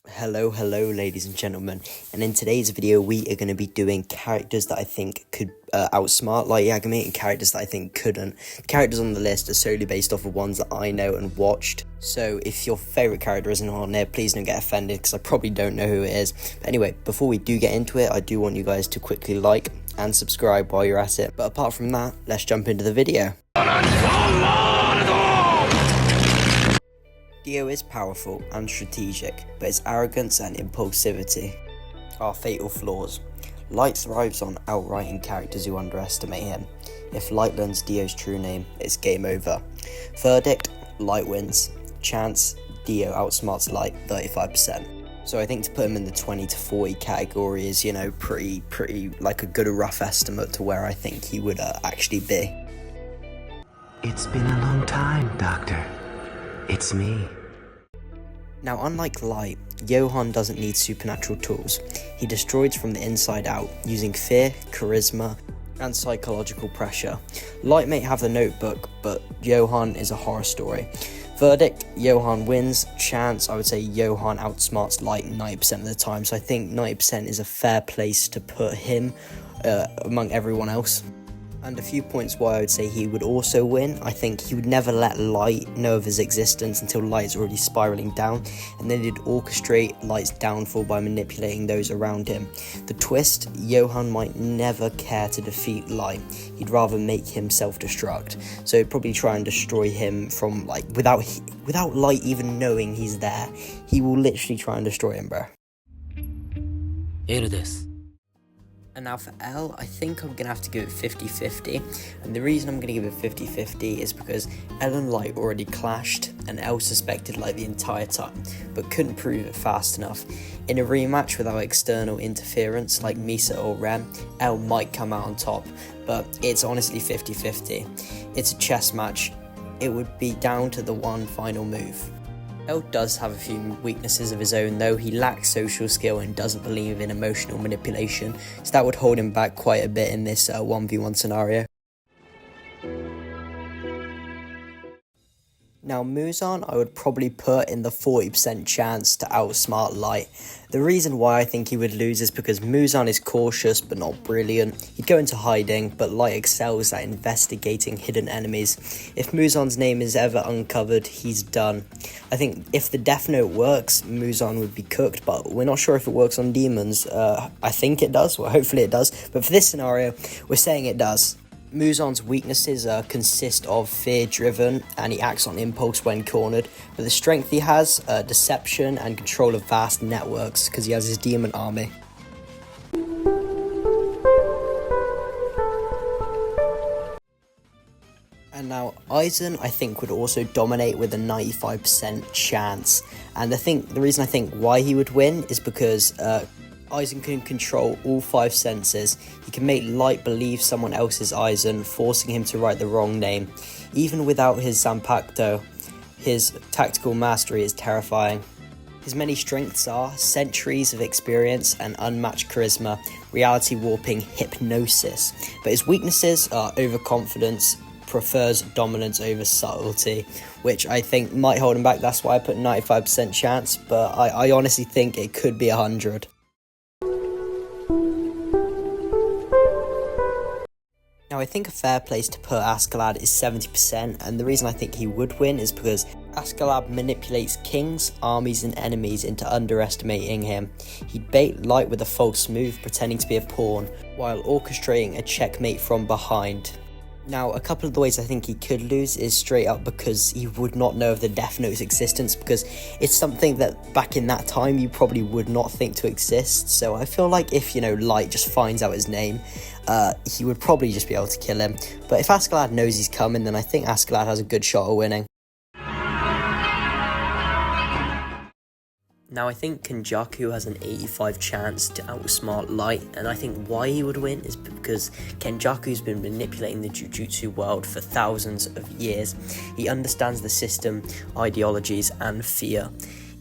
Hello ladies and gentlemen, and in today's video we are going to be doing characters that I think could outsmart like Yagami and characters that I think couldn't. The characters on the list are solely based off of ones that I know and watched, so if your favourite character isn't on there, please don't get offended because I probably don't know who it is. But anyway, before we do get into it, I do want you guys to quickly like and subscribe while you're at it. But apart from that, let's jump into the video. Dio is powerful and strategic, but his arrogance and impulsivity are fatal flaws. Light thrives on outwriting characters who underestimate him. If Light learns Dio's true name, it's game over. Verdict: Light wins. Chance: Dio outsmarts Light 35%. So I think to put him in the 20 to 40 category is, pretty like a good rough estimate to where I think he would actually be. It's been a long time, Doctor. It's me. Now, unlike Light, Johan doesn't need supernatural tools. He destroys from the inside out, using fear, charisma, and psychological pressure. Light may have the notebook, but Johan is a horror story. Verdict: Johan wins. Chance: I would say Johan outsmarts Light 90% of the time, so I think 90% is a fair place to put him among everyone else. And a few points why I would say he would also win. I think he would never let Light know of his existence until Light's already spiraling down, and then he'd orchestrate Light's downfall by manipulating those around him. The twist: Johan might never care to defeat Light. He'd rather make him self-destruct. So he'd probably try and destroy him from, without Light even knowing he's there. He will literally try and destroy him, bro. And now for L, I think I'm going to have to give it 50-50, and the reason I'm going to give it 50-50 is because L and Light already clashed, and L suspected Light the entire time, but couldn't prove it fast enough. In a rematch without external interference like Misa or Rem, L might come out on top, but it's honestly 50-50. It's a chess match. It would be down to the one final move. L does have a few weaknesses of his own though. He lacks social skill and doesn't believe in emotional manipulation, so that would hold him back quite a bit in this 1v1 scenario. Now Muzan I would probably put in the 40% chance to outsmart Light. The reason why I think he would lose is because Muzan is cautious but not brilliant. He'd go into hiding, but Light excels at investigating hidden enemies. If Muzan's name is ever uncovered, he's done. I think if the Death Note works, Muzan would be cooked, but we're not sure if it works on demons. I think it does, well hopefully it does, but for this scenario, we're saying it does. Muzan's weaknesses consist of fear-driven, and he acts on impulse when cornered, but the strength he has, deception and control of vast networks, because he has his demon army. And now Aizen I think would also dominate with a 95% chance, and the reason I think why he would win is because Aizen can control all 5 senses. He can make Light believe someone else is Aizen, forcing him to write the wrong name. Even without his Zanpakuto, his tactical mastery is terrifying. His many strengths are centuries of experience and unmatched charisma, reality warping, hypnosis. But his weaknesses are overconfidence, prefers dominance over subtlety, which I think might hold him back. That's why I put 95% chance, but I honestly think it could be 100. Now I think a fair place to put Askeladd is 70%, and the reason I think he would win is because Askeladd manipulates kings, armies and enemies into underestimating him. He'd bait Light with a false move, pretending to be a pawn, while orchestrating a checkmate from behind. Now, a couple of the ways I think he could lose is straight up because he would not know of the Death Note's existence, because it's something that back in that time you probably would not think to exist. So I feel like if, Light just finds out his name, he would probably just be able to kill him. But if Askeladd knows he's coming, then I think Askeladd has a good shot of winning. Now I think Kenjaku has an 85% chance to outsmart Light, and I think why he would win is because Kenjaku's been manipulating the Jujutsu world for thousands of years. He understands the system, ideologies and fear.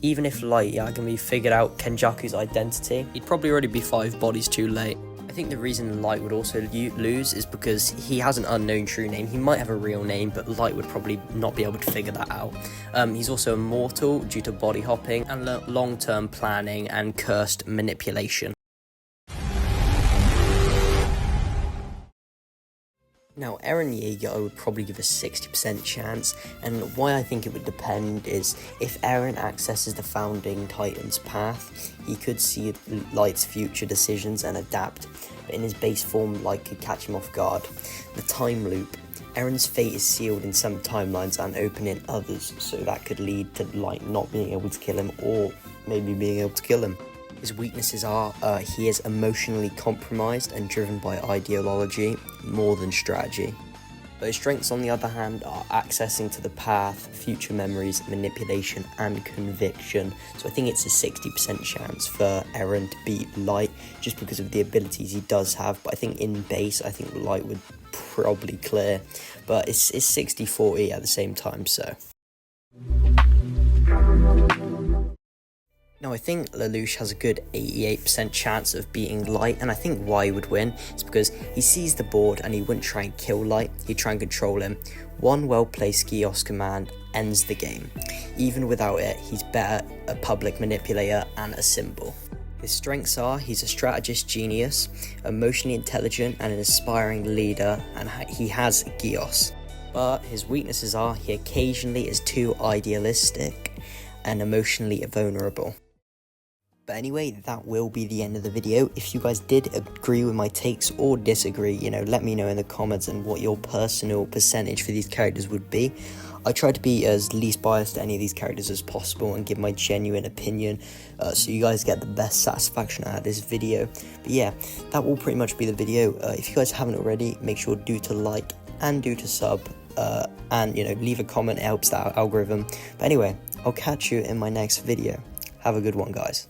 Even if Light Yagami figured out Kenjaku's identity, he'd probably already be 5 bodies too late. I think the reason Light would also lose is because he has an unknown true name. He might have a real name, but Light would probably not be able to figure that out. He's also immortal due to body hopping and long-term planning and cursed manipulation. Now, Eren Yeager, I would probably give a 60% chance, and why I think it would depend is if Eren accesses the Founding Titan's path, he could see Light's future decisions and adapt, but in his base form, Light could catch him off guard. The time loop. Eren's fate is sealed in some timelines and open in others, so that could lead to Light not being able to kill him, or maybe being able to kill him. His weaknesses are he is emotionally compromised and driven by ideology more than strategy. But his strengths, on the other hand, are accessing to the path, future memories, manipulation, and conviction. So I think it's a 60% chance for Eren to beat Light, just because of the abilities he does have. But I think in base, I think Light would probably clear. But it's 60-40 at the same time, so... Now, I think Lelouch has a good 88% chance of beating Light, and I think why he would win is because he sees the board and he wouldn't try and kill Light, he'd try and control him. One well-placed Geass command ends the game. Even without it, he's better, a public manipulator, and a symbol. His strengths are he's a strategist genius, emotionally intelligent, and an aspiring leader, and he has Geass. But his weaknesses are he occasionally is too idealistic and emotionally vulnerable. But anyway, that will be the end of the video. If you guys did agree with my takes or disagree, let me know in the comments and what your personal percentage for these characters would be. I try to be as least biased to any of these characters as possible and give my genuine opinion, so you guys get the best satisfaction out of this video. But yeah, that will pretty much be the video. If you guys haven't already, make sure to like and to sub, and leave a comment. It helps the algorithm. But anyway, I'll catch you in my next video. Have a good one, guys.